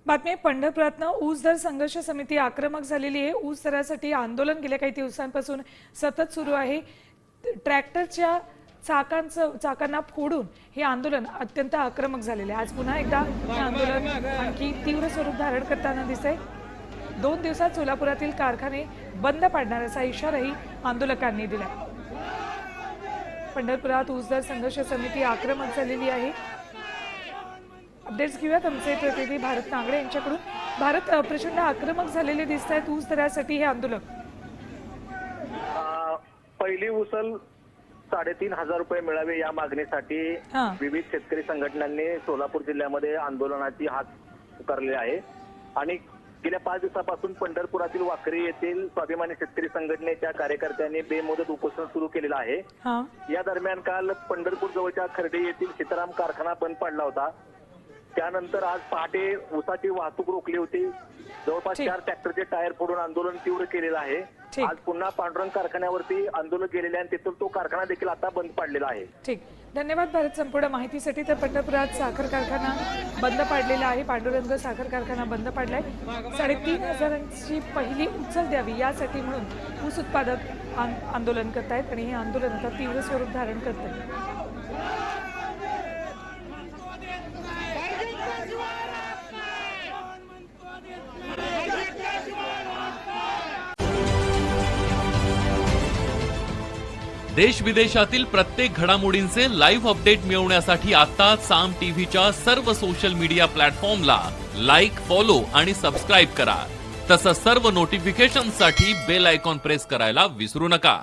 बातमी पंढरपुरातनं ऊस दर संघर्ष समिती आक्रमक झालेली आहे। ऊस दरासाठी आंदोलन गेल्या काही दिवसांपासून सतत सुरू आहे। ट्रॅक्टरच्या चाकांना फोडून हे आंदोलन अत्यंत आक्रमक झालेले आहे। आज पुन्हा एकदा हे आंदोलन आणखी तीव्र स्वरूप धारण करताना दिसतंय। 2 दिवसात सोलापुरातील कारखाने बंद पाडणार असा इशाराही आंदोलकांनी दिला। पंढरपुरात ऊस दर संघर्ष समिती आक्रमक झालेली आहे। अपडेट्स घेऊयात आमचे प्रतिनिधी भारत नागडे यांच्याकडून। भारत, प्रचंड आक्रमक झालेले दिसत आहेत ऊस दरासाठी हे आंदोलक। पहिली उचल 3,500 रुपये मिळावे या मागणीसाठी विविध शेतकरी संघटनांनी सोलापूर जिल्ह्यामध्ये आंदोलनाची हाक पुकारली आहे आणि गेल्या 5 दिवसापासून पंढरपुरातील वाखरी येथील स्वाभिमानी शेतकरी संघटनेच्या कार्यकर्त्यांनी बेमुदत उपोषण सुरू केलेलं आहे। या दरम्यान काल पंढरपूर जवळच्या खर्डे येथील सीताराम कारखाना बंद पडला होता। त्यानंतर आज पहाटे ऊसाची वाहतूक रोखली होती। जवळपास 4 ट्रॅक्टरचे टायर फोडून आंदोलन तीव्र केलेलं आहे। आज पुन्हा पांडुरंग कारखान्यावरती आंदोलन केलेले आणि तिथून तो कारखाना देखील आता बंद पडलेला आहे। ठीक, धन्यवाद भारत संपूर्ण माहितीसाठी। तर पंढरपुरात साखर कारखाना बंद पाडलेला आहे। पांडुरंग साखर कारखाना बंद पडलाय। 3,500ची पहिली उचल द्यावी यासाठी म्हणून ऊस उत्पादक आंदोलन करतायत आणि हे आंदोलन आता तीव्र स्वरूप धारण करतंय। देश विदेशातील प्रत्येक घडामोडींचे लाईव्ह अपडेट मिळवण्यासाठी आता साम टीव्हीच्या सर्व सोशल मीडिया प्लॅटफॉर्मला लाईक, फॉलो आणि सबस्क्राईब करा। तसंच सर्व नोटिफिकेशनसाठी बेल आयकॉन प्रेस करायला विसरू नका।